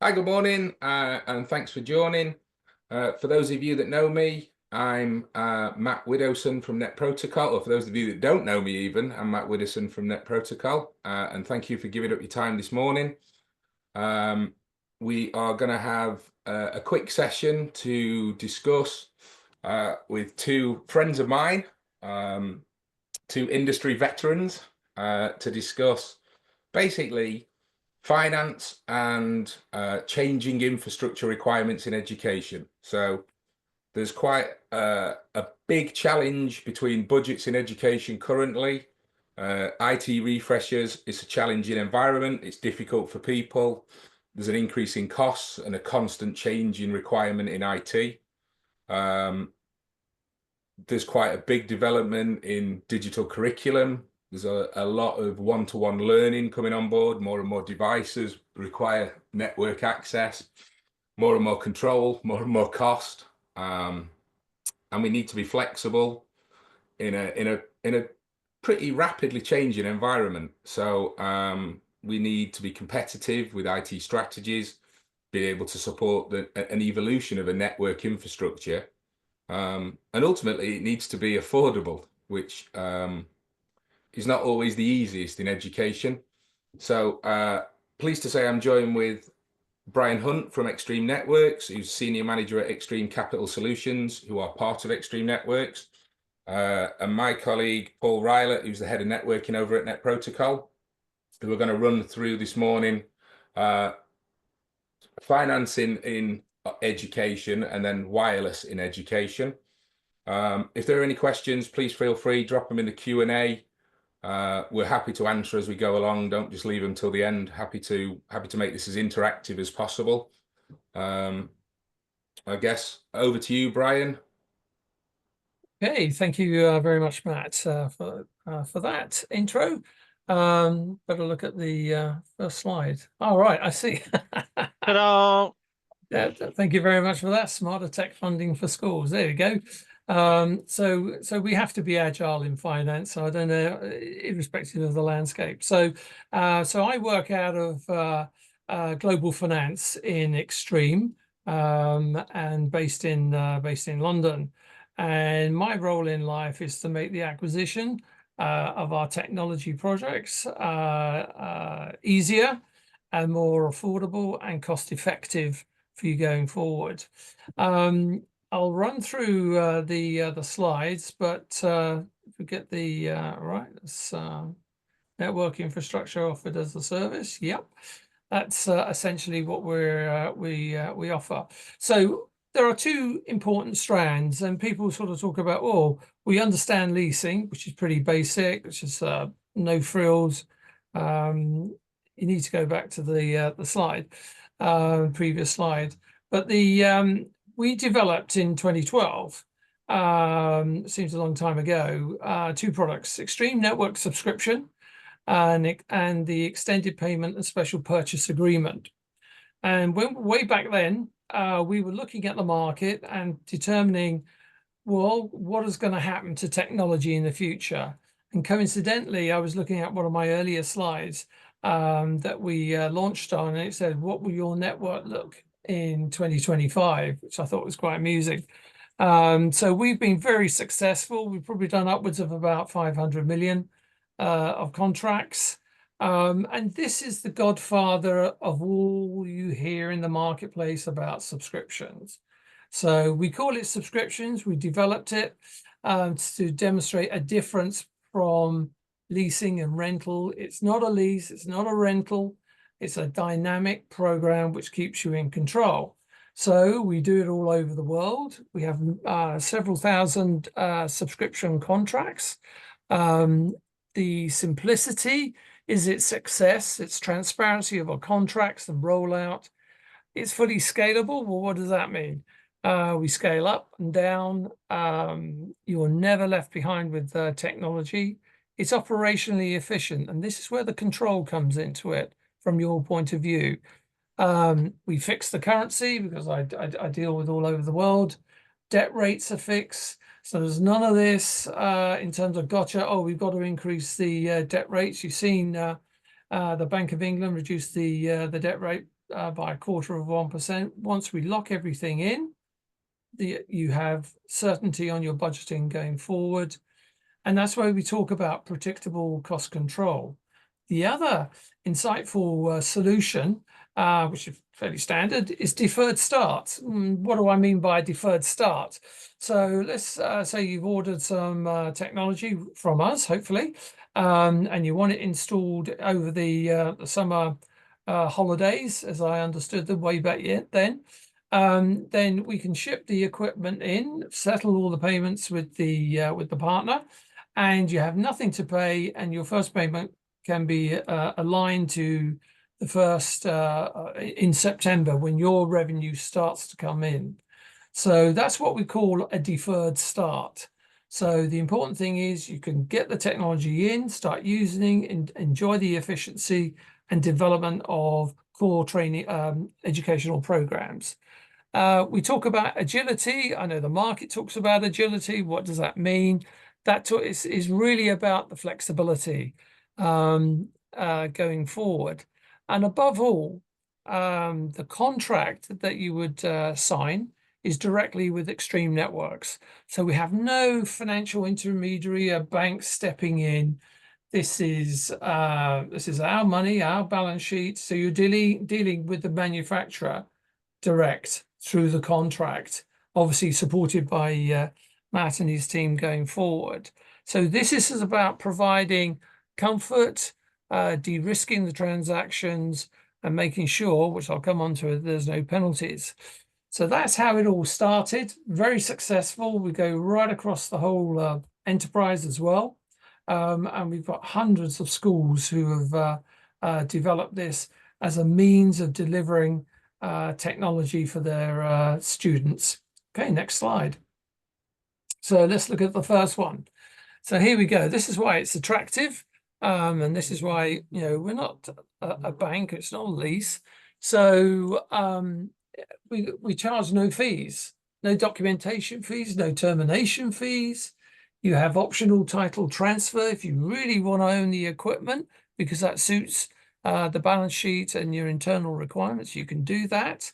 Hi, good morning, and thanks for joining. For those of you that know me, I'm Matt Widowson from Netprotocol, or for those of you that don't know me even, I'm Matt Widowson from Netprotocol, and thank you for giving up your time this morning. We are going to have a quick session to discuss with two friends of mine, two industry veterans, to discuss basically finance and changing infrastructure requirements in education. So there's quite a big challenge between budgets in education currently. IT refreshers, it's a challenging environment. It's difficult for people. There's an increase in costs and a constant change in requirement in IT. There's quite a big development in digital curriculum. There's a lot of one-to-one learning coming on board. More and more devices require network access, more and more control, more and more cost. And we need to be flexible in a pretty rapidly changing environment. So we need to be competitive with IT strategies, be able to support an evolution of a network infrastructure. And ultimately, it needs to be affordable, which is not always the easiest in education. So pleased to say I'm joined with Brian Hunt from Extreme Networks, who's Senior Manager at Extreme Capital Solutions, who are part of Extreme Networks, and my colleague, Paul Ryler, who's the Head of Networking over at Netprotocol, who are going to run through this morning financing in education and then wireless in education. If there are any questions, please feel free, drop them in the Q&A. We're happy to answer as we go along. Don't just leave them till the end. Happy to make this as interactive as possible. I guess over to you, Brian. Okay, thank you very much, Matt, for that intro. Better look at the first slide. All right, I see. Ta-da! Yeah, thank you very much for that. Smarter tech funding for schools. There we go. So we have to be agile in finance. I don't know, irrespective of the landscape. So I work out of global finance in Extreme, and based in London. And my role in life is to make the acquisition of our technology projects easier and more affordable and cost effective for you going forward. I'll run through the slides, but if we get the right, it's network infrastructure offered as a service. Yep, that's essentially what we offer. So there are two important strands, and people sort of talk about, oh, we understand leasing, which is pretty basic, which is no frills. You need to go back to the slide, previous slide. But we developed in 2012, seems a long time ago, two products: Extreme Network Subscription and the Extended Payment and Special Purchase Agreement. And way back then, we were looking at the market and determining, well, what is going to happen to technology in the future? And coincidentally, I was looking at one of my earlier slides that we launched on, and it said, what will your network look in 2025, which I thought was quite amusing. So we've been very successful. We've probably done upwards of about 500 million of contracts. And this is the godfather of all you hear in the marketplace about subscriptions. So we call it subscriptions. We developed it to demonstrate a difference from leasing and rental. It's not a lease, it's not a rental. It's a dynamic program which keeps you in control. So we do it all over the world. We have several thousand subscription contracts. The simplicity is its success, its transparency of our contracts and rollout. It's fully scalable. Well, what does that mean? We scale up and down. You're never left behind with technology. It's operationally efficient, and this is where the control comes into it from your point of view. We fix the currency because I deal with all over the world. Debt rates are fixed. So there's none of this in terms of gotcha. Oh, we've got to increase the debt rates. You've seen the Bank of England reduce the debt rate by 1/4%. Once we lock everything in, you have certainty on your budgeting going forward. And that's why we talk about predictable cost control. The other insightful solution, which is fairly standard, is deferred start. What do I mean by deferred start? So let's say you've ordered some technology from us, hopefully, and you want it installed over the summer holidays, as I understood them way back then. Then we can ship the equipment in, settle all the payments with the partner, and you have nothing to pay, and your first payment can be aligned to the first in September, when your revenue starts to come in. So that's what we call a deferred start. So the important thing is you can get the technology in, start using, and enjoy the efficiency and development of core training educational programs. We talk about agility. I know the market talks about agility. What does that mean? That is really about the flexibility going forward. And above all, the contract that you would sign is directly with Extreme Networks. So we have no financial intermediary, a bank stepping in. This is our money, our balance sheet. So you're dealing with the manufacturer direct through the contract, obviously supported by Matt and his team going forward. So this is about providing comfort, de-risking the transactions, and making sure, which I'll come on to, there's no penalties. So that's how it all started. Very successful. We go right across the whole enterprise as well. And we've got hundreds of schools who have developed this as a means of delivering technology for their students. Okay, next slide. So let's look at the first one. So here we go. This is why it's attractive. And this is why, we're not a bank, it's not a lease. So we charge no fees, no documentation fees, no termination fees. You have optional title transfer if you really want to own the equipment, because that suits the balance sheet and your internal requirements. You can do that.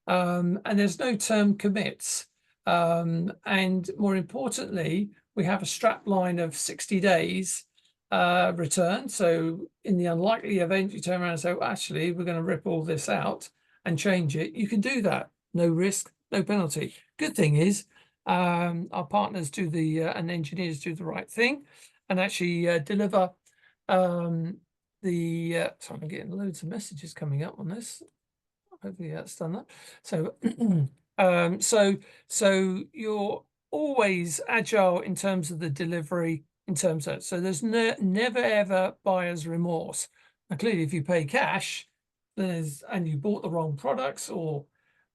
And there's no term commits. And more importantly, we have a strap line of 60 days return. So in the unlikely event you turn around and say, well, actually, we're going to rip all this out and change it, you can do that. No risk, no penalty. Good thing is our partners do and engineers do the right thing and actually deliver sorry, I'm getting loads of messages coming up on this. Hopefully that's done that. So so you're always agile in terms of the delivery, so there's never ever buyer's remorse. Now clearly if you pay cash and you bought the wrong products, or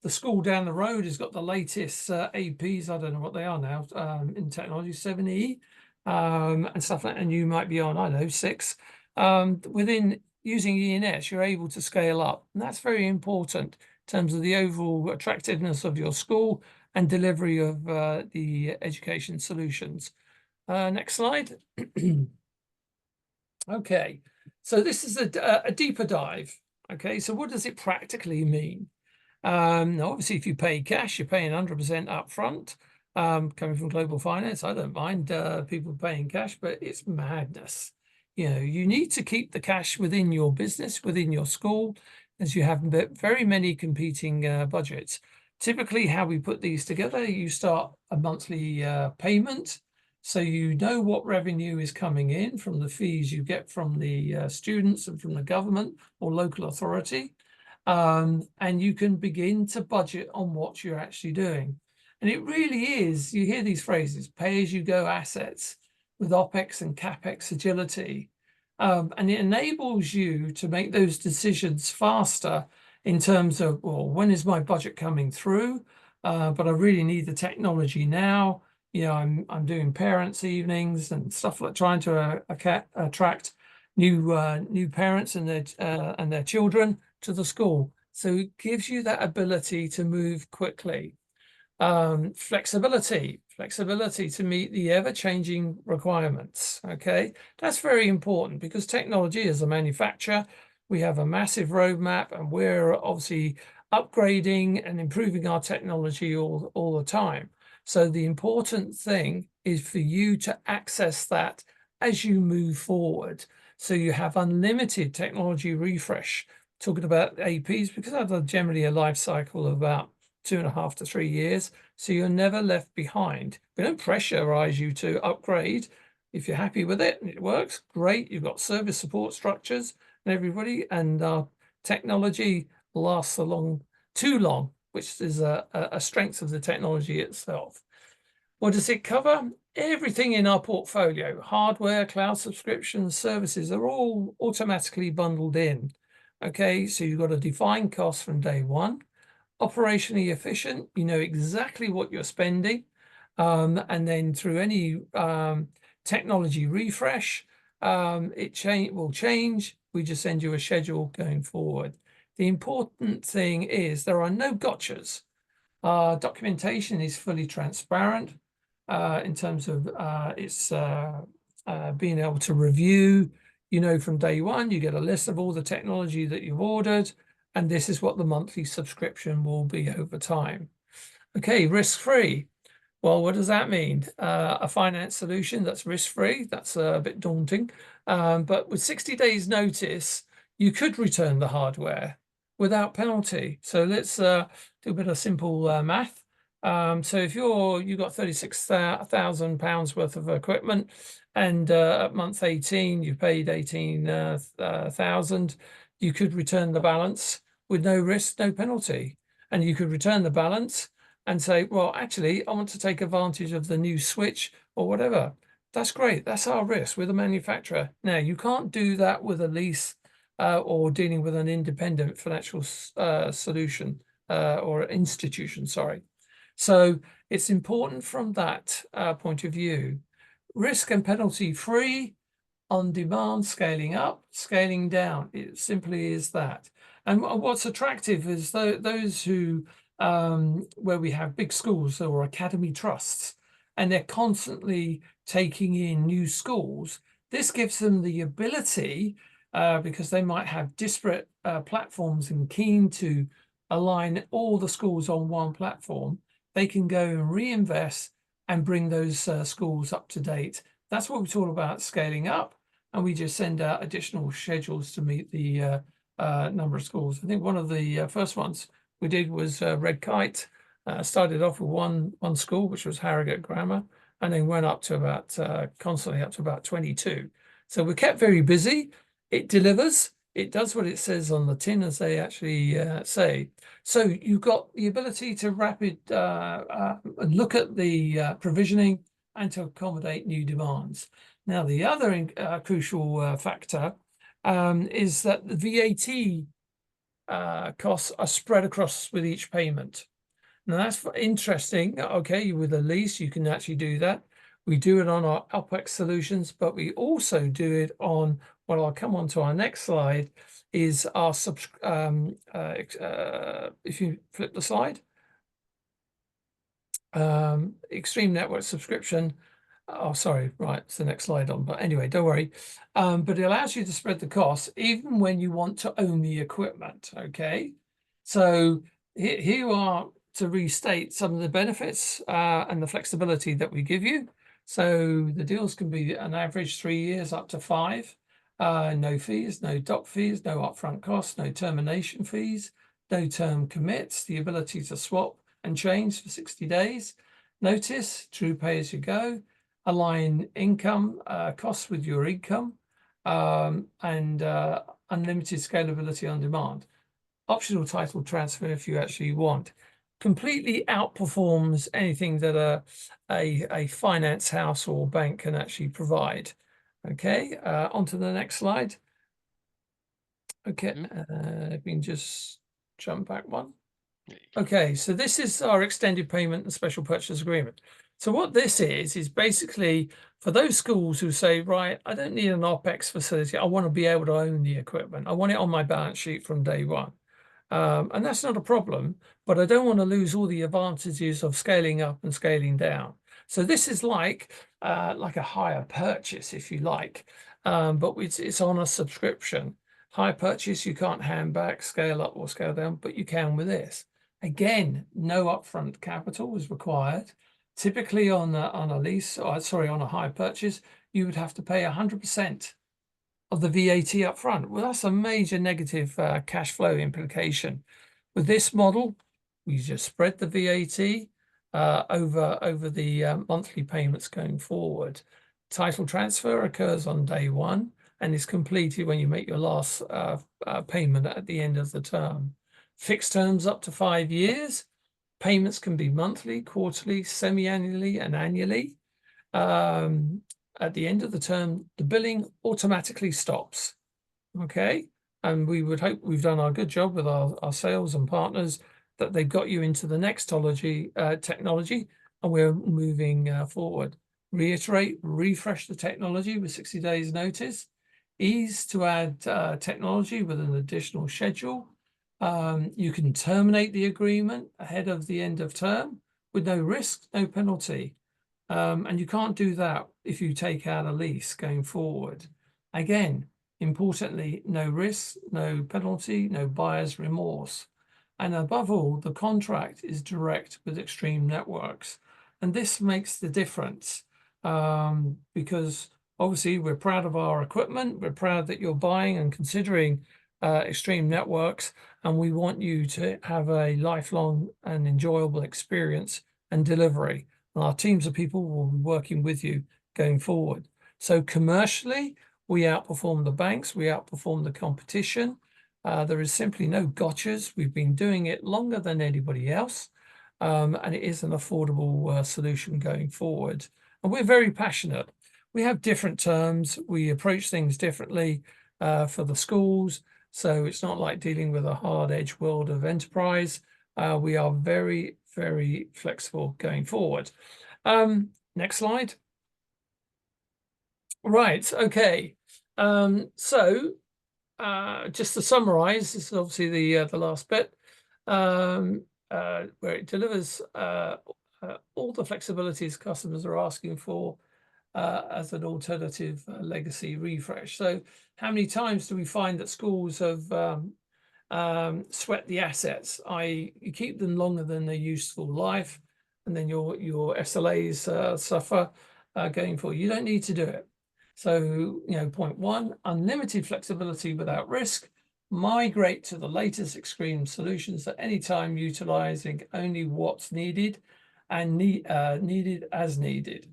the school down the road has got the latest APs, I don't know what they are now, in technology, 7E and stuff like that, and you might be on, I don't know, 6. Within using ENS, you're able to scale up. And that's very important in terms of the overall attractiveness of your school and delivery of the education solutions. Next slide. Okay, so this is a deeper dive. Okay, so what does it practically mean? Now, obviously, if you pay cash, you're paying 100% upfront. Coming from global finance, I don't mind people paying cash, but it's madness. You need to keep the cash within your business, within your school, as you have very many competing budgets. Typically, how we put these together, you start a monthly payment, so you know what revenue is coming in from the fees you get from the students and from the government or local authority. And you can begin to budget on what you're actually doing. And it really is, you hear these phrases, pay-as-you-go assets with OPEX and CAPEX agility. And it enables you to make those decisions faster in terms of, well, when is my budget coming through? But I really need the technology now. I'm doing parents' evenings and stuff like trying to attract new parents and their children to the school. So it gives you that ability to move quickly. Flexibility to meet the ever-changing requirements. Okay, that's very important because technology, as a manufacturer, We have a massive roadmap, and we're obviously upgrading and improving our technology all the time. So the important thing is for you to access that as you move forward. So you have unlimited technology refresh. Talking about APs, because they have generally a life cycle of about 2.5 to 3 years. So you're never left behind. We don't pressurize you to upgrade. If you're happy with it and it works, great. You've got service support structures and everybody, and our technology lasts too long, which is a strength of the technology itself. What does it cover? Everything in our portfolio, hardware, cloud subscriptions, services are all automatically bundled in. Okay, so you've got a defined cost from day one, operationally efficient, you know exactly what you're spending, and then through any technology refresh, it will change. We just send you a schedule going forward. The important thing is there are no gotchas. Documentation is fully transparent in terms of it's being able to review. You know, from day one, you get a list of all the technology that you've ordered, and this is what the monthly subscription will be over time. Okay, risk-free. Well, what does that mean? A finance solution that's risk-free, that's a bit daunting. But with 60 days notice, you could return the hardware without penalty. So let's do a bit of simple math. So if you've got £36,000 worth of equipment, and at month 18 you paid 18,000, you could return the balance with no risk, no penalty, and you could return the balance and say, well, actually, I want to take advantage of the new switch or whatever. That's great. That's our risk. We're the manufacturer. Now, you can't do that with a lease or dealing with an independent financial solution or institution, sorry. So it's important from that point of view. Risk and penalty free, on demand, scaling up, scaling down. It simply is that. And what's attractive is those who, where we have big schools or academy trusts, and they're constantly taking in new schools. This gives them the ability, because they might have disparate platforms and keen to align all the schools on one platform, they can go and reinvest and bring those schools up to date. That's what we talk about scaling up, and we just send out additional schedules to meet the number of schools. I think one of the first ones we did was Red Kite. Started off with one school, which was Harrogate Grammar, and then went up to about constantly up to about 22. So we're kept very busy. It delivers. It does what it says on the tin, as they actually say. So you've got the ability to rapid look at the provisioning and to accommodate new demands. Now, the other crucial factor is that the VAT costs are spread across with each payment. Now, that's interesting. Okay, with a lease, you can actually do that. We do it on our UpX solutions, but we also do it on, well, I'll come on to our next slide, is our, if you flip the slide, Extreme Network subscription. Oh, sorry, right, it's the next slide on, but anyway, don't worry. But it allows you to spread the costs even when you want to own the equipment, okay? So here you are to restate some of the benefits and the flexibility that we give you. So the deals can be an average 3 years up to 5. No fees, no doc fees, no upfront costs, no termination fees, no term commits, the ability to swap and change for 60 days. Notice, true pay as you go, align income costs with your income, and unlimited scalability on demand. Optional title transfer if you actually want. Completely outperforms anything that a finance house or bank can actually provide. Okay, on to the next slide. Okay, if we can just jump back one. Okay, so this is our extended payment and special purchase agreement. So what this is basically for those schools who say, right, I don't need an OpEx facility. I want to be able to own the equipment. I want it on my balance sheet from day one. And that's not a problem, but I don't want to lose all the advantages of scaling up and scaling down. So this is like a hire purchase, if you like, but it's on a subscription. Hire purchase, you can't hand back, scale up or scale down, but you can with this. Again, no upfront capital is required. Typically on a lease, or sorry, on a hire purchase, you would have to pay 100% of the VAT up front. Well, that's a major negative cash flow implication. With this model, you just spread the VAT over the monthly payments going forward. Title transfer occurs on day one and is completed when you make your last payment at the end of the term. Fixed terms up to 5 years. Payments can be monthly, quarterly, semi-annually, and annually. At the end of the term, the billing automatically stops. Okay. And we would hope we've done our good job with our sales and partners that they've got you into the next technology, and we're moving forward. Reiterate, refresh the technology with 60 days notice. Ease to add technology with an additional schedule. You can terminate the agreement ahead of the end of term with no risk, no penalty. And you can't do that if you take out a lease going forward. Again, importantly, no risk, no penalty, no buyer's remorse. And above all, the contract is direct with Extreme Networks. And this makes the difference because obviously we're proud of our equipment. We're proud that you're buying and considering Extreme Networks, and we want you to have a lifelong and enjoyable experience and delivery. And our teams of people will be working with you going forward. So commercially, we outperform the banks, we outperform the competition. There is simply no gotchas. We've been doing it longer than anybody else, and it is an affordable solution going forward. And we're very passionate. We have different terms. We approach things differently for the schools. So it's not like dealing with a hard-edged world of enterprise. We are very, very flexible going forward. Next slide. Right, okay. So just to summarize, this is obviously the last bit, where it delivers all the flexibilities customers are asking for as an alternative legacy refresh. So how many times do we find that schools have sweat the assets, i.e. you keep them longer than their useful life, and then your SLAs suffer going forward? You don't need to do it. So, point one, unlimited flexibility without risk. Migrate to the latest Extreme solutions at any time, utilizing only what's needed and needed as needed.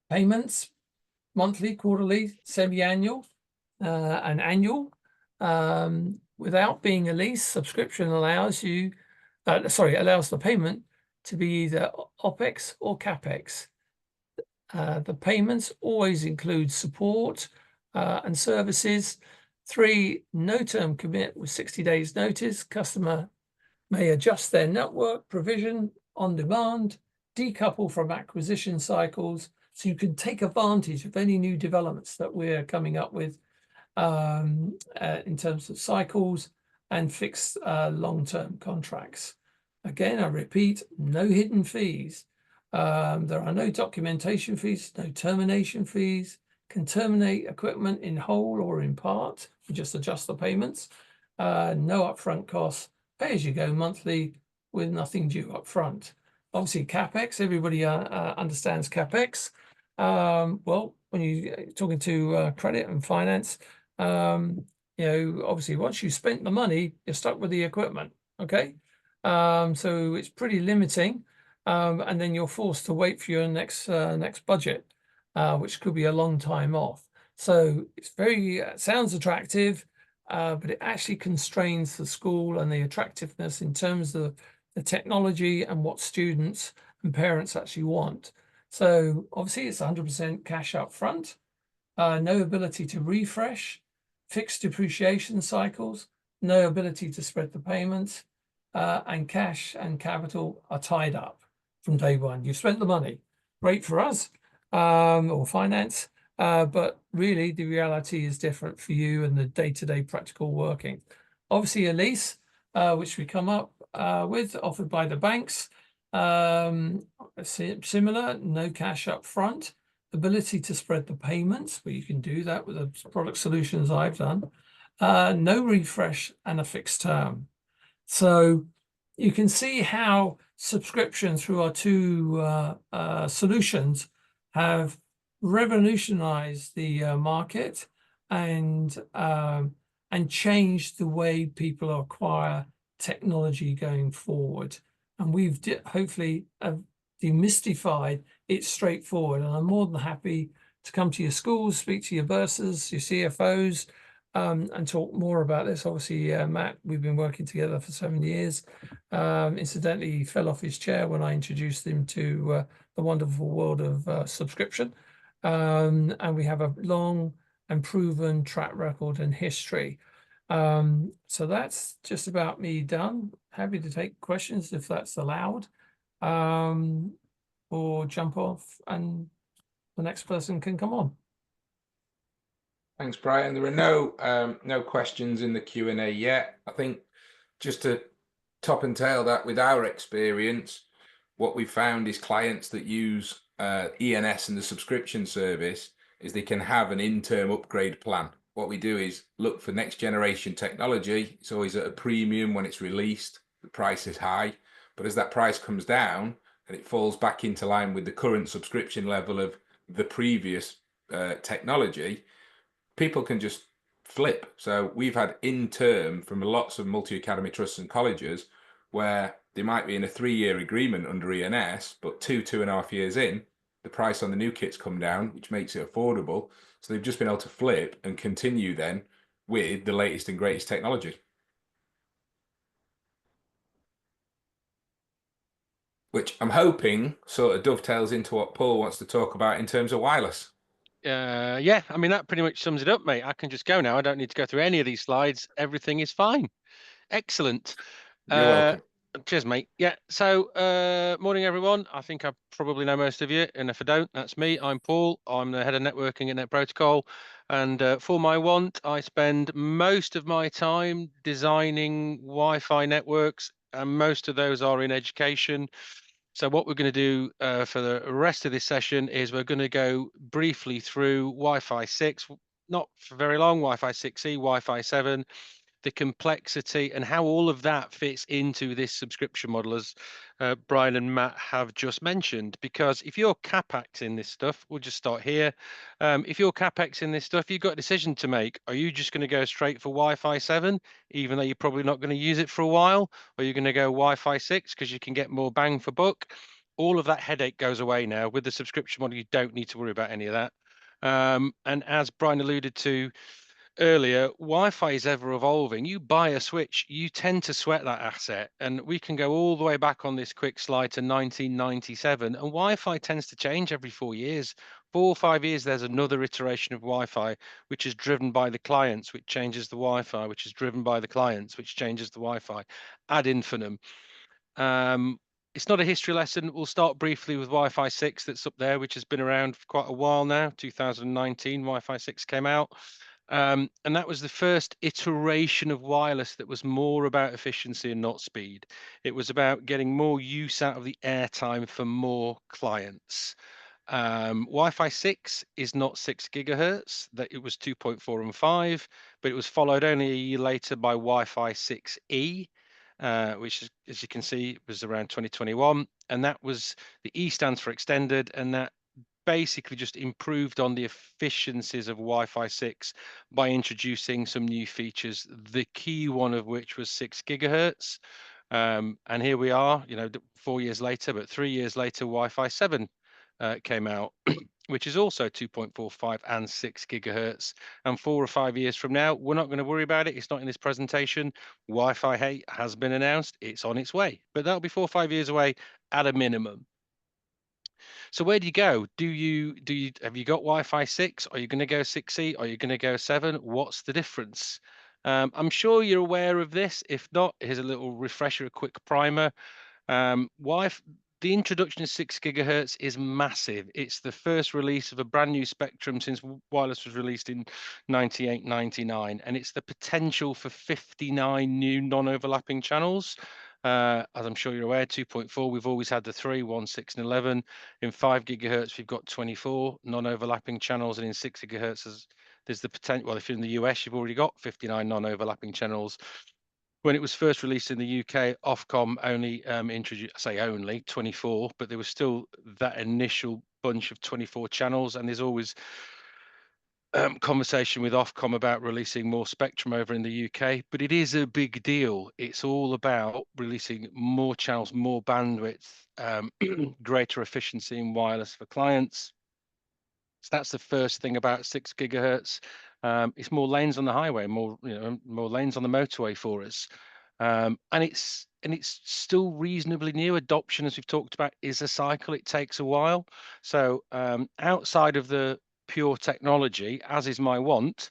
Payments, monthly, quarterly, semi-annual, and annual. Without being a lease, subscription allows you, allows the payment to be either OPEX or CAPEX. The payments always include support and services. 3, no term commit with 60 days notice. Customer may adjust their network provision on demand, decouple from acquisition cycles, so you can take advantage of any new developments that we're coming up with in terms of cycles and fixed long-term contracts. Again, I repeat, no hidden fees. There are no documentation fees, no termination fees. Can terminate equipment in whole or in part. You just adjust the payments. No upfront costs. Pay as you go monthly with nothing due up front. Obviously, CAPEX, everybody understands CAPEX. Well, when you're talking to credit and finance, obviously once you've spent the money, you're stuck with the equipment. Okay. So it's pretty limiting. And then you're forced to wait for your next budget, which could be a long time off. So it's very sounds attractive, but it actually constrains the school and the attractiveness in terms of the technology and what students and parents actually want. So obviously it's 100% cash up front, no ability to refresh, fixed depreciation cycles, no ability to spread the payments, and cash and capital are tied up from day one. You've spent the money. Great for us or finance, but really the reality is different for you and the day-to-day practical working. Obviously a lease, which we come up with, offered by the banks, similar, no cash up front, ability to spread the payments, but you can do that with the product solutions I've done. no refresh, and a fixed term. So you can see how subscription through our two solutions have revolutionized the market and changed the way people acquire technology going forward. And we've hopefully demystified it straightforward. And I'm more than happy to come to your schools, speak to your bursars, your CFOs, and talk more about this. Obviously, Matt, we've been working together for 7 years. Incidentally, he fell off his chair when I introduced him to the wonderful world of subscription. And we have a long and proven track record and history. So that's just about me done. Happy to take questions if that's allowed, or jump off and the next person can come on. Thanks, Brian. There are no questions in the Q&A yet. I think just to top and tail that, with our experience, what we found is clients that use ENS and the subscription service is they can have an in-term upgrade plan. What we do is look for next generation technology. It's always at a premium when it's released. The price is high, but as that price comes down and it falls back into line with the current subscription level of the previous technology, people can just flip. So we've had in-term from lots of multi-academy trusts and colleges where they might be in a 3-year agreement under ENS, but 2.5 years in, the price on the new kit's come down, which makes it affordable. So they've just been able to flip and continue then with the latest and greatest technology. Which I'm hoping sort of dovetails into what Paul wants to talk about in terms of wireless. Yeah, I mean, that pretty much sums it up, mate. I can just go now. I don't need to go through any of these slides. Everything is fine. Excellent. You're welcome. Cheers, mate. Yeah, so morning, everyone. I think I probably know most of you, and if I don't, that's me. I'm Paul. I'm the head of networking at Netprotocol, and for my want, I spend most of my time designing Wi-Fi networks, and most of those are in education. So what we're going to do for the rest of this session is we're going to go briefly through Wi-Fi 6, not for very long, Wi-Fi 6E, Wi-Fi 7, the complexity and how all of that fits into this subscription model, as Brian and Matt have just mentioned. Because if you're CapEx in this stuff, we'll just start here. If you're CapEx in this stuff, you've got a decision to make. Are you just going to go straight for Wi-Fi 7, even though you're probably not going to use it for a while? Or are you going to go Wi-Fi 6 because you can get more bang for buck? All of that headache goes away now. With the subscription model, you don't need to worry about any of that. And as Brian alluded to earlier, Wi-Fi is ever evolving. You buy a switch, you tend to sweat that asset. And we can go all the way back on this quick slide to 1997. And Wi-Fi tends to change every 4 years. 4 or 5 years, there's another iteration of Wi-Fi, which is driven by the clients, which changes the Wi-Fi, which is driven by the clients, which changes the Wi-Fi ad infinitum. It's not a history lesson. We'll start briefly with Wi-Fi 6 that's up there, which has been around for quite a while now. 2019, Wi-Fi 6 came out. And that was the first iteration of wireless that was more about efficiency and not speed. It was about getting more use out of the airtime for more clients. Wi-Fi 6 is not 6 gigahertz, that it was 2.4 and 5, but it was followed only a year later by Wi-Fi 6E, which is, as you can see, was around 2021. And that was, the E stands for extended, and that basically just improved on the efficiencies of Wi-Fi 6 by introducing some new features, the key one of which was 6 gigahertz. And here we are, 4 years later, but 3 years later, Wi-Fi 7 came out, which is also 2.45 and 6 gigahertz. And 4 or 5 years from now, we're not going to worry about it. It's not in this presentation. Wi-Fi 8 has been announced. It's on its way, but that'll be 4 or 5 years away at a minimum. So where do you go? Have you got Wi-Fi 6? Are you going to go 6E? Are you going to go 7? What's the difference? I'm sure you're aware of this. If not, here's a little refresher, a quick primer. The introduction of 6 gigahertz is massive. It's the first release of a brand new spectrum since wireless was released in 98, 99. And it's the potential for 59 new non-overlapping channels. As I'm sure you're aware, 2.4, we've always had the 3, 1, 6, and 11. In 5 gigahertz, we've got 24 non-overlapping channels. And in 6 gigahertz, there's the potential. Well, if you're in the US, you've already got 59 non-overlapping channels. When it was first released in the UK, Ofcom only introduced, I say only 24, but there was still that initial bunch of 24 channels, and there's always conversation with Ofcom about releasing more spectrum over in the UK, but it is a big deal. It's all about releasing more channels, more bandwidth, greater efficiency in wireless for clients. So that's the first thing about 6 gigahertz. It's more lanes on the highway, more more lanes on the motorway for us, and it's still reasonably new. Adoption, as we've talked about, is a cycle. It takes a while. So outside of the pure technology, as is my want,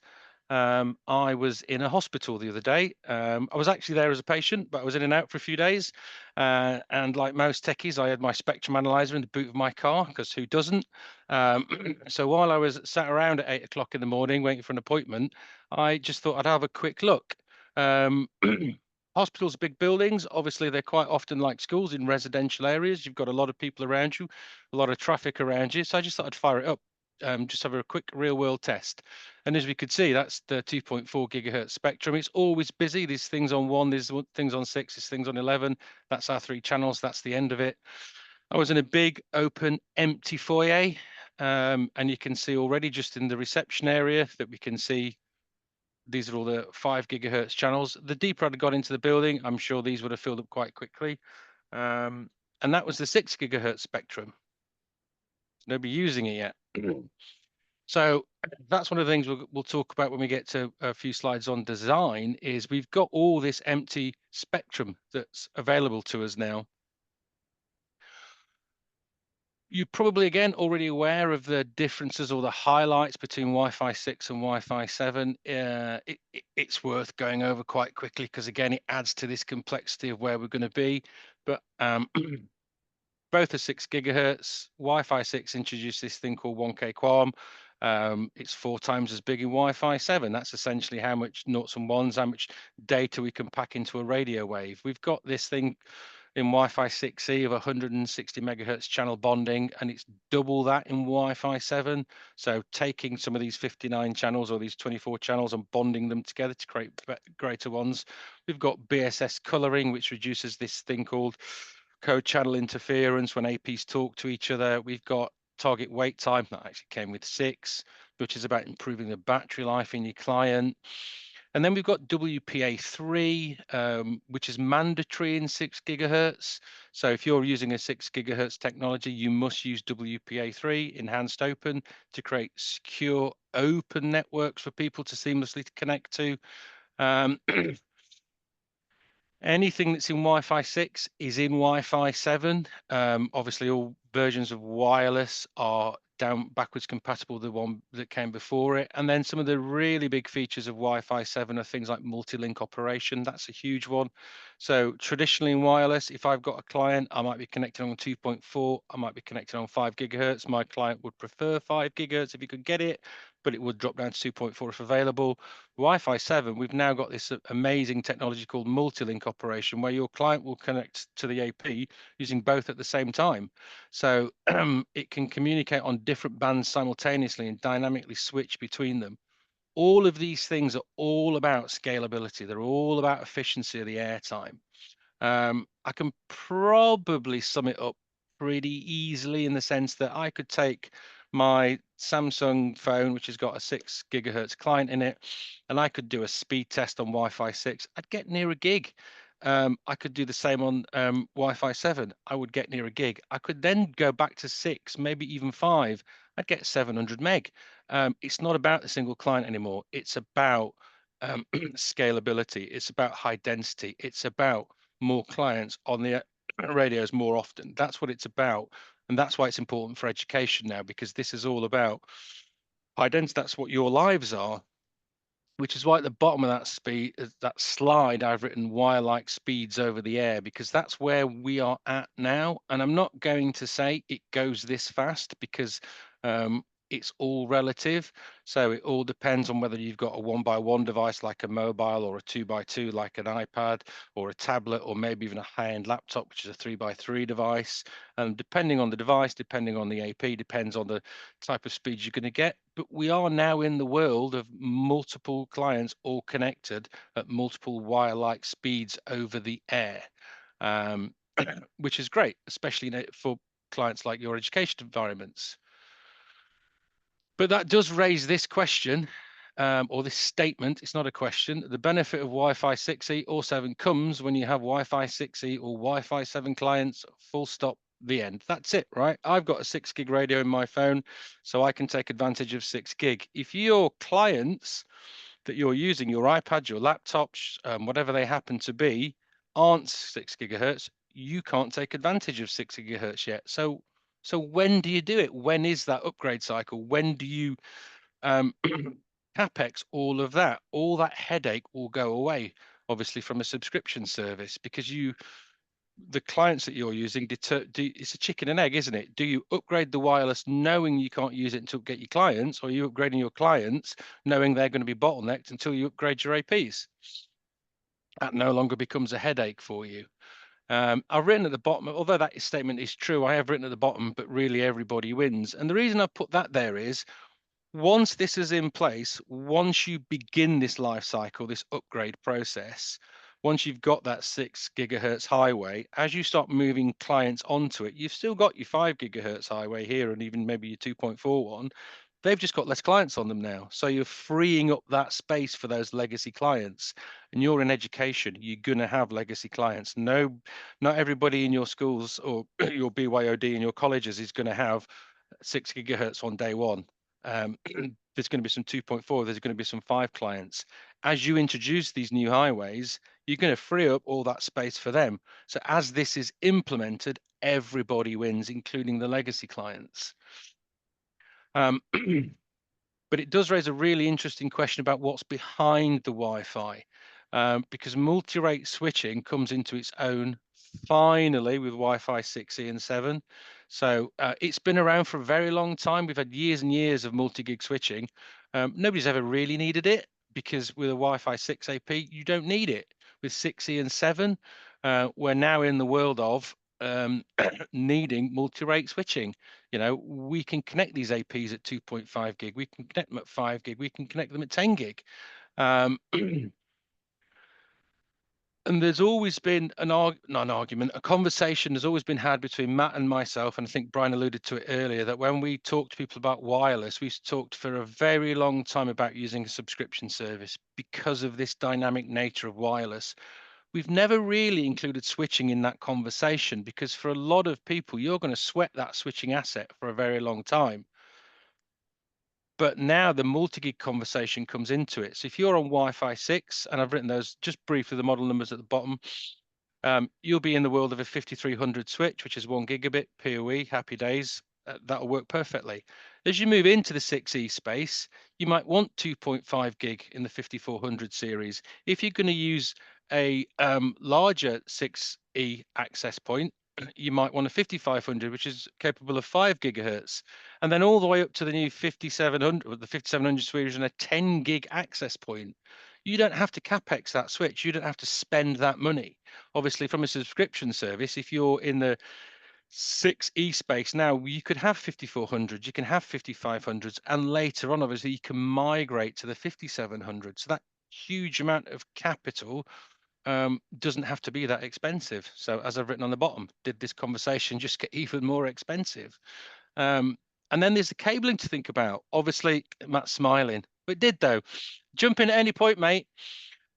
I was in a hospital the other day. I was actually there as a patient, but I was in and out for a few days. And like most techies, I had my spectrum analyzer in the boot of my car, because who doesn't? So while I was sat around at 8 o'clock in the morning waiting for an appointment, I just thought I'd have a quick look. Hospitals are big buildings. Obviously, they're quite often like schools in residential areas. You've got a lot of people around you, a lot of traffic around you. So I just thought I'd fire it up, just have a quick real world test. And as we could see, that's the 2.4 gigahertz spectrum. It's always busy. There's things on 1, there's things on 6, there's things on 11. That's our 3 channels. That's the end of it. I was in a big, open, empty foyer. And you can see already just in the reception area that we can see these are all the 5 gigahertz channels. The deeper I'd got into the building, I'm sure these would have filled up quite quickly. And that was the 6 gigahertz spectrum. Nobody using it yet. So that's one of the things we'll talk about when we get to a few slides on design, is we've got all this empty spectrum that's available to us now. You're probably, again, already aware of the differences or the highlights between Wi-Fi 6 and Wi-Fi 7. It's worth going over quite quickly, because, again, it adds to this complexity of where we're going to be. But both are 6 gigahertz. Wi-Fi 6 introduced this thing called 1K QAM. It's 4 times as big in Wi-Fi 7. That's essentially how much noughts and ones, how much data we can pack into a radio wave. We've got this thing in Wi-Fi 6E of 160 megahertz channel bonding, and it's double that in Wi-Fi 7. So taking some of these 59 channels or these 24 channels and bonding them together to create greater ones. We've got BSS coloring, which reduces this thing called code channel interference when APs talk to each other. We've got target wait time that actually came with 6, which is about improving the battery life in your client. And then we've got WPA3, which is mandatory in 6 gigahertz. So if you're using a 6 gigahertz technology, you must use WPA3, enhanced open, to create secure open networks for people to seamlessly connect to. Anything that's in Wi-Fi 6 is in Wi-Fi 7. Obviously, all versions of wireless are backwards compatible, the one that came before it. And then some of the really big features of Wi-Fi 7 are things like multi-link operation. That's a huge one. So traditionally in wireless, if I've got a client, I might be connected on 2.4, I might be connected on 5 gigahertz. My client would prefer 5 gigahertz if you could get it, but it would drop down to 2.4 if available. Wi-Fi 7, we've now got this amazing technology called multi-link operation, where your client will connect to the AP using both at the same time. So it can communicate on different bands simultaneously and dynamically switch between them. All of these things are all about scalability. They're all about efficiency of the airtime. I can probably sum it up pretty easily in the sense that I could take my Samsung phone, which has got a 6 gigahertz client in it, and I could do a speed test on Wi-Fi 6. I'd get near a gig. I could do the same on Wi-Fi 7. I would get near a gig. I could then go back to 6, maybe even 5. I'd get 700 meg. It's not about the single client anymore. It's about scalability. It's about high density. It's about more clients on the radios more often. That's what it's about. And that's why it's important for education now, because this is all about high density. That's what your lives are, which is why at the bottom of that slide, I've written wire-like speeds over the air, because that's where we are at now. And I'm not going to say it goes this fast, because it's all relative. So it all depends on whether you've got a 1x1 device like a mobile, or a 2x2 like an iPad, or a tablet, or maybe even a high-end laptop, which is a 3x3 device. And depending on the device, depending on the AP, depends on the type of speed you're going to get. But we are now in the world of multiple clients all connected at multiple wire-like speeds over the air, which is great, especially for clients like your education environments. But that does raise this question, or this statement. It's not a question. The benefit of Wi-Fi 6E or 7 comes when you have Wi-Fi 6E or Wi-Fi 7 clients, full stop, the end. That's it, right? I've got a 6 gig radio in my phone, so I can take advantage of 6 gig. If your clients that you're using, your iPad, your laptops, whatever they happen to be, aren't 6 gigahertz, you can't take advantage of 6 gigahertz yet. So when do you do it? When is that upgrade cycle? When do you capex all of that? All that headache will go away, obviously, from a subscription service, because the clients that you're using, it's a chicken and egg, isn't it? Do you upgrade the wireless knowing you can't use it until get your clients, or are you upgrading your clients knowing they're going to be bottlenecked until you upgrade your APs? That no longer becomes a headache for you. I've written at the bottom, although that statement is true, I have written at the bottom, but really everybody wins. And the reason I put that there is, once this is in place, once you begin this life cycle, this upgrade process, once you've got that 6 gigahertz highway, as you start moving clients onto it, you've still got your 5 gigahertz highway here, and even maybe your 2.41. They've just got less clients on them now. So you're freeing up that space for those legacy clients. And you're in education, you're going to have legacy clients. No, not everybody in your schools or your BYOD in your colleges is going to have 6 gigahertz on day one. There's going to be some 2.4, there's going to be some 5 clients. As you introduce these new highways, you're going to free up all that space for them. So as this is implemented, everybody wins, including the legacy clients. But it does raise a really interesting question about what's behind the Wi-Fi, because multi-rate switching comes into its own finally with Wi-Fi 6E and 7. So it's been around for a very long time. We've had years and years of multi-gig switching. Nobody's ever really needed it, because with a Wi-Fi 6 AP, you don't need it. With 6E and 7, we're now in the world of needing multi-rate switching. You know, we can connect these APs at 2.5 gig, we can connect them at 5 gig, we can connect them at 10 gig. And there's always been a conversation has always been had between Matt and myself, and I think Brian alluded to it earlier, that when we talk to people about wireless, we've talked for a very long time about using a subscription service because of this dynamic nature of wireless. We've never really included switching in that conversation, because for a lot of people, you're going to sweat that switching asset for a very long time. But now the multi-gig conversation comes into it. So if you're on Wi-Fi 6, and I've written those just briefly, the model numbers at the bottom, you'll be in the world of a 5300 switch, which is 1 gigabit PoE, happy days. That'll work perfectly. As you move into the 6E space, you might want 2.5 gig in the 5400 series. If you're going to use a larger 6E access point, you might want a 5500, which is capable of 5 gigahertz, and then all the way up to the new 5700, or the 5700 series, and a 10 gig access point. You don't have to capex that switch. You don't have to spend that money. Obviously, from a subscription service, if you're in the 6E space now, you could have 5400, you can have 5500s, and later on, obviously, you can migrate to the 5700. So that huge amount of capital doesn't have to be that expensive. So as I've written on the bottom, did this conversation just get even more expensive? And then there's the cabling to think about. Obviously, Matt's smiling, but it did though. Jump in at any point, mate.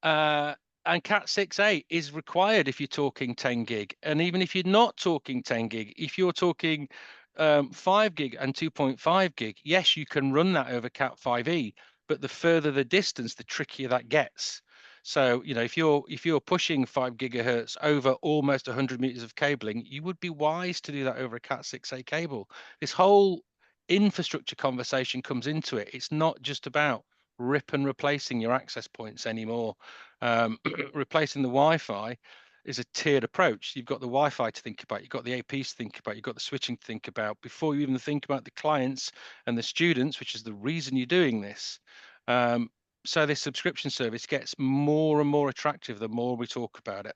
And Cat 6A is required if you're talking 10 gig. And even if you're not talking 10 gig, if you're talking 5 gig and 2.5 gig, yes, you can run that over Cat 5e, but the further the distance, the trickier that gets. So, you know, if you're pushing 5 gigahertz over almost 100 meters of cabling, you would be wise to do that over a Cat 6A cable. This whole infrastructure conversation comes into it. It's not just about rip and replacing your access points anymore, replacing the Wi-Fi. is a tiered approach. You've got the Wi-Fi to think about, you've got the APs to think about, you've got the switching to think about before you even think about the clients and the students, which is the reason you're doing this. So this subscription service gets more and more attractive the more we talk about it.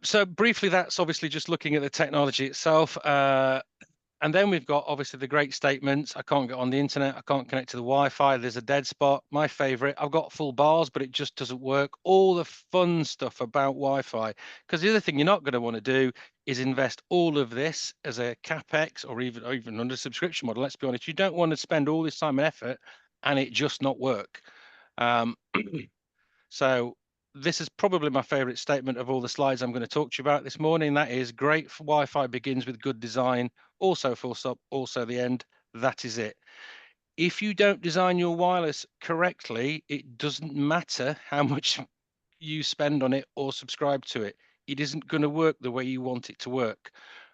So briefly, that's obviously just looking at the technology itself. And then we've got obviously the great statements. I can't get on the internet. I can't connect to the Wi-Fi. There's a dead spot. My favorite. I've got full bars, but it just doesn't work. All the fun stuff about Wi-Fi. Because the other thing you're not going to want to do is invest all of this as a CapEx or even under subscription model. Let's be honest. You don't want to spend all this time and effort and it just not work. So this is probably my favorite statement of all the slides I'm going to talk to you about this morning. That is, great Wi-Fi begins with good design. Also full stop, also the end. That is it. If you don't design your wireless correctly, it doesn't matter how much you spend on it or subscribe to it. It isn't going to work the way you want it to work.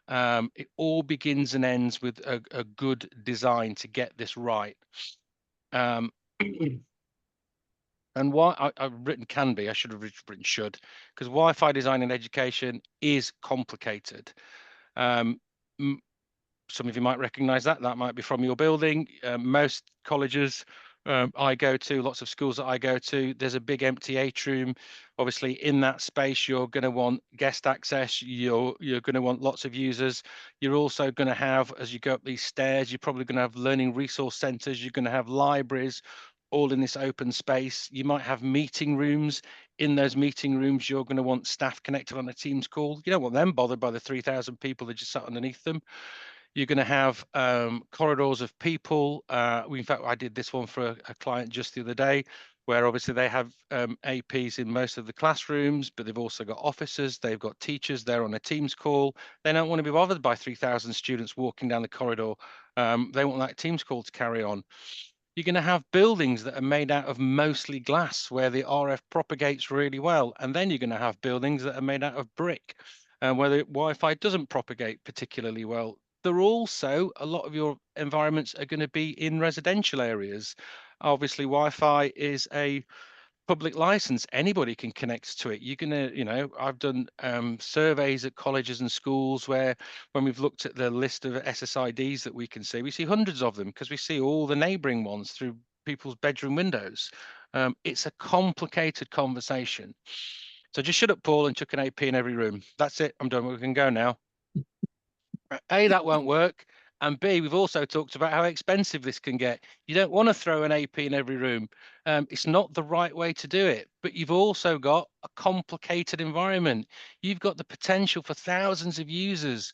It all begins and ends with a good design to get this right. And why I've written can be, I should have written should, because Wi-Fi design in education is complicated. Some of you might recognize that. That might be from your building. Most colleges I go to, lots of schools that I go to, there's a big empty atrium. Obviously, in that space, you're going to want guest access. You're going to want lots of users. You're also going to have, as you go up these stairs, you're probably going to have learning resource centers. You're going to have libraries, all in this open space. You might have meeting rooms. In those meeting rooms, you're going to want staff connected on a Teams call. You don't want them bothered by the 3,000 people that just sat underneath them. You're going to have corridors of people. In fact, I did this one for a client just the other day, where obviously they have APs in most of the classrooms, but they've also got officers, they've got teachers, they're on a Teams call. They don't want to be bothered by 3,000 students walking down the corridor. They want that Teams call to carry on. You're going to have buildings that are made out of mostly glass where the RF propagates really well. And then you're going to have buildings that are made out of brick where the Wi-Fi doesn't propagate particularly well. There also, a lot of your environments are going to be in residential areas. Obviously, Wi-Fi is a public license. Anybody can connect to it. You're gonna, I've done surveys at colleges and schools where when we've looked at the list of SSIDs that we can see, we see hundreds of them because we see all the neighboring ones through people's bedroom windows. It's a complicated conversation. So just shut up, Paul, and chuck an AP in every room. That's it. I'm done. We can go now. A, that won't work. And B, we've also talked about how expensive this can get. You don't want to throw an AP in every room. It's not the right way to do it. But you've also got a complicated environment. You've got the potential for thousands of users.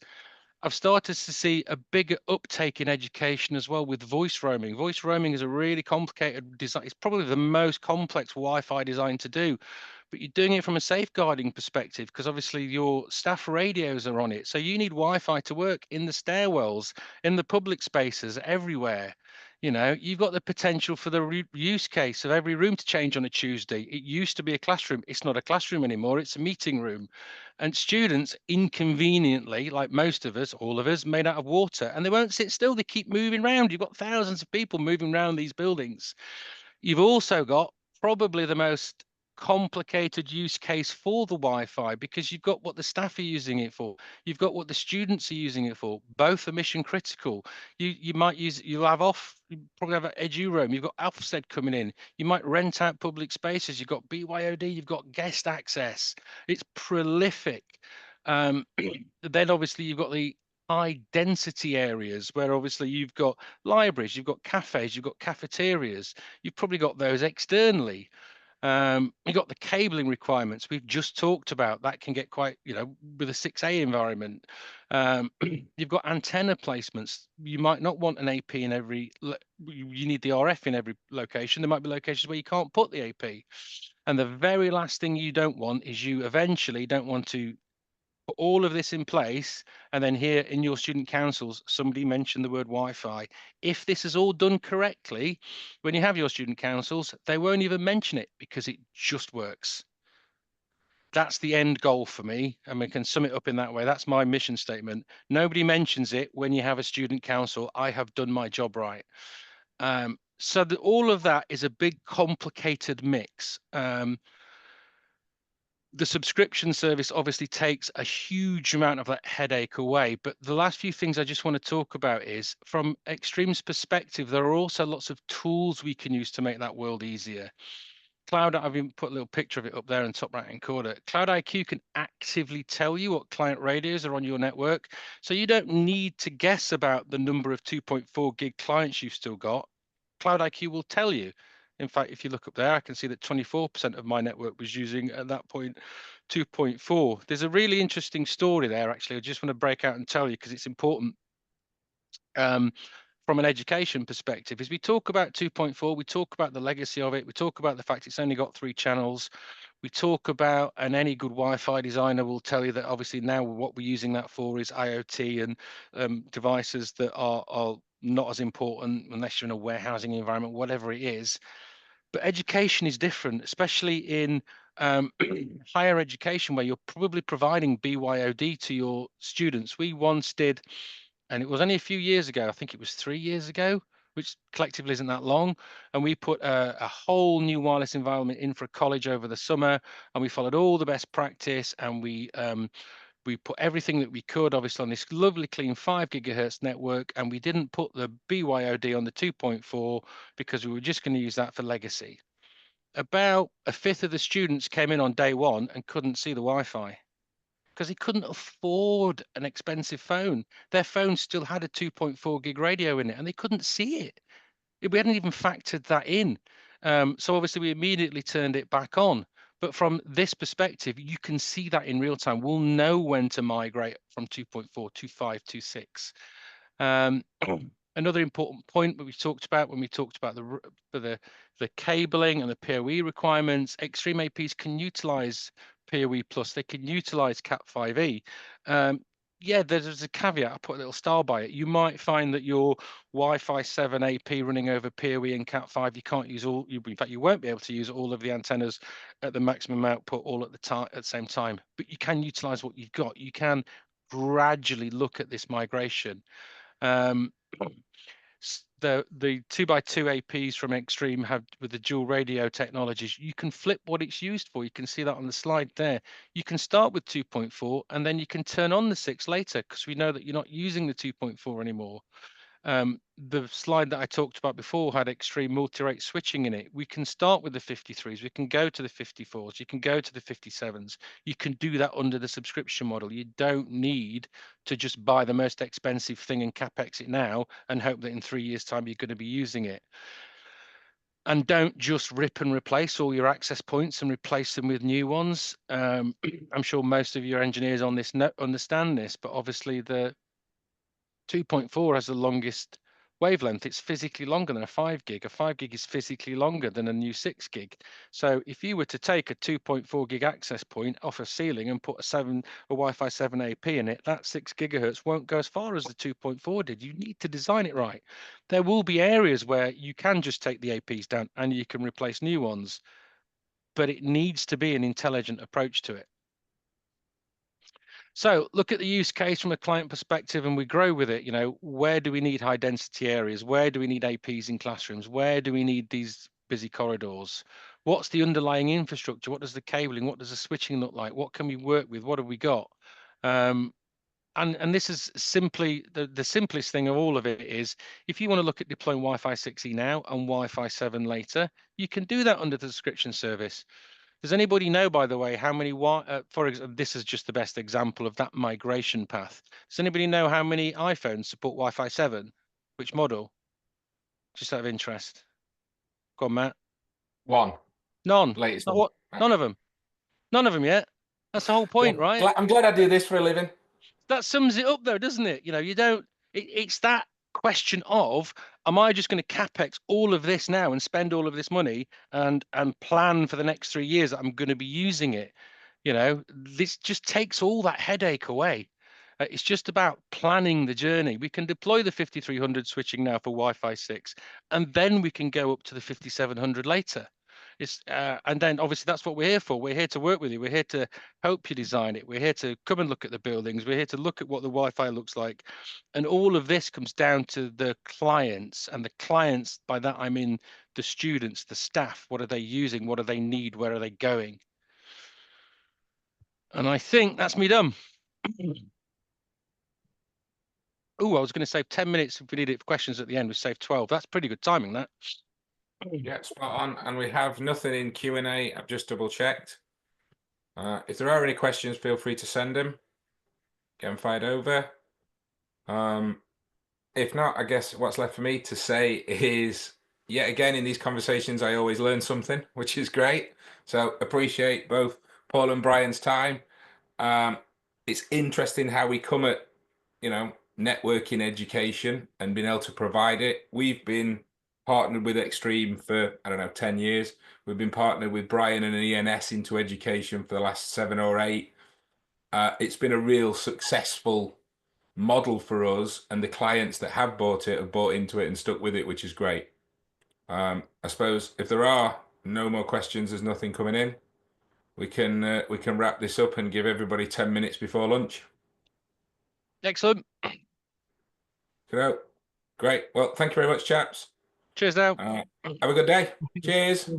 I've started to see a bigger uptake in education as well with voice roaming. Voice roaming is a really complicated design. It's probably the most complex Wi-Fi design to do, but you're doing it from a safeguarding perspective because obviously your staff radios are on it. So you need Wi-Fi to work in the stairwells, in the public spaces, everywhere. You've got the potential for the use case of every room to change on a Tuesday. It used to be a classroom. It's not a classroom anymore. It's a meeting room. And students inconveniently, like most of us, all of us, made out of water, and they won't sit still. They keep moving around. You've got thousands of people moving around these buildings. You've also got probably the most complicated use case for the Wi-Fi because you've got what the staff are using it for. You've got what the students are using it for. Both are mission critical. You probably have an edu roam. You've got Ofsted coming in. You might rent out public spaces. You've got BYOD. You've got guest access. It's prolific. Then obviously you've got the high density areas where obviously you've got libraries, you've got cafes, you've got cafeterias, you've probably got those externally. You've got the cabling requirements we've just talked about. That can get quite, with a 6A environment. You've got antenna placements. You might not want an AP in every, you need the RF in every location. There might be locations where you can't put the AP. And the very last thing you don't want is you eventually don't want to put all of this in place, and then here in your student councils, somebody mentioned the word Wi-Fi. If this is all done correctly, when you have your student councils, they won't even mention it because it just works. That's the end goal for me, and we can sum it up in that way. That's my mission statement. Nobody mentions it when you have a student council. I have done my job right. So all of that is a big complicated mix. The subscription service obviously takes a huge amount of that headache away. But the last few things I just want to talk about is, from Extreme's perspective, there are also lots of tools we can use to make that world easier. Cloud, I've even put a little picture of it up there in top right hand corner. Cloud IQ can actively tell you what client radios are on your network. So you don't need to guess about the number of 2.4 gig clients you've still got. Cloud IQ will tell you. In fact, if you look up there, I can see that 24% of my network was using at that point 2.4. There's a really interesting story there, actually. I just want to break out and tell you because it's important. From an education perspective, as we talk about 2.4, we talk about the legacy of it, we talk about the fact it's only got 3 channels, we talk about, and any good Wi-Fi designer will tell you that obviously now what we're using that for is IoT and devices that are not as important unless you're in a warehousing environment, whatever it is. But education is different, especially in higher education, where you're probably providing BYOD to your students. We once did, and it was only a few years ago, I think it was 3 years ago, which collectively isn't that long, and we put a whole new wireless environment in for a college over the summer, and we followed all the best practice, and we put everything that we could, obviously, on this lovely clean 5 gigahertz network, and we didn't put the BYOD on the 2.4 because we were just going to use that for legacy. About a fifth of the students came in on day one and couldn't see the Wi-Fi because he couldn't afford an expensive phone. Their phone still had a 2.4 gig radio in it and they couldn't see it. We hadn't even factored that in. So obviously we immediately turned it back on. But from this perspective, you can see that in real time. We'll know when to migrate from 2.4 to 5 to 6. Another important point that we talked about when we talked about the cabling and the PoE requirements, Extreme APs can utilize PoE plus, they can utilize Cat5e. Yeah, there's a caveat. I put a little star by it. You might find that your Wi-Fi 7 AP running over PoE and Cat5, you can't use all. In fact, you won't be able to use all of the antennas at the maximum output all at the same time. But you can utilize what you've got. You can gradually look at this migration. The 2x2 APs from Extreme have, with the dual radio technologies, you can flip what it's used for. You can see that on the slide there. You can start with 2.4 and then you can turn on the 6 later because we know that you're not using the 2.4 anymore. The slide that I talked about before had Extreme multi-rate switching in it. We can start with the 53s, we can go to the 54s, you can go to the 57s. You can do that under the subscription model. You don't need to just buy the most expensive thing and capex it now and hope that in 3 years' time you're going to be using it. And don't just rip and replace all your access points and replace them with new ones. I'm sure most of your engineers on this understand this, but obviously the 2.4 has the longest wavelength. It's physically longer than a 5 gig. A 5 gig is physically longer than a new 6 gig. So if you were to take a 2.4 gig access point off a ceiling and put a Wi-Fi 7 AP in it, that 6 gigahertz won't go as far as the 2.4 did. You need to design it right. There will be areas where you can just take the APs down and you can replace new ones, but it needs to be an intelligent approach to it. So look at the use case from a client perspective and we grow with it. You know, where do we need high density areas? Where do we need APs in classrooms? Where do we need these busy corridors? What's the underlying infrastructure? What does the cabling, what does the switching look like? What can we work with? What have we got? And this is simply the simplest thing of all of it is, if you want to look at deploying Wi-Fi 6E now and Wi-Fi 7 later, you can do that under the subscription service. Does anybody know, by the way, how many, for example, this is just the best example of that migration path. Does anybody know how many iPhones support Wi-Fi 7? Which model? Just out of interest. Go on, Matt. One. None. Latest Not one. what? None of them. None of them yet. That's the whole point, Well, right? I'm glad I do this for a living. That sums it up though, doesn't it? You know, you don't, it's that question of, am I just going to capex all of this now and spend all of this money and plan for the next 3 years that I'm going to be using it? You know, this just takes all that headache away. It's just about planning the journey. We can deploy the 5300 switching now for Wi-Fi 6, and then we can go up to the 5700 later. It's and then obviously that's what we're here for. We're here to work with you. We're here to help you design it. We're here to come and look at the buildings. We're here to look at what the Wi-Fi looks like, and all of this comes down to the clients. And the clients, by that I mean the students, the staff. What are they using? What do they need? Where are they going? And I think that's me done. Oh, I was going to save 10 minutes if we needed questions at the end. We saved 12. That's pretty good timing, that. Yeah, spot on. And we have nothing in Q&A. I've just double checked. If there are any questions, feel free to send them. Get them fired over. If not, I guess what's left for me to say is, yet again, in these conversations, I always learn something, which is great. So appreciate both Paul and Brian's time. It's interesting how we come at, networking education and being able to provide it. We've been partnered with Extreme for, 10 years. We've been partnered with Brian and ENS into education for the last 7 or 8. It's been a real successful model for us, and the clients that have bought it have bought into it and stuck with it, which is great. I suppose if there are no more questions, there's nothing coming in, we can wrap this up and give everybody 10 minutes before lunch. Excellent. Great. Well, thank you very much, chaps. Cheers now. Have a good day. Cheers.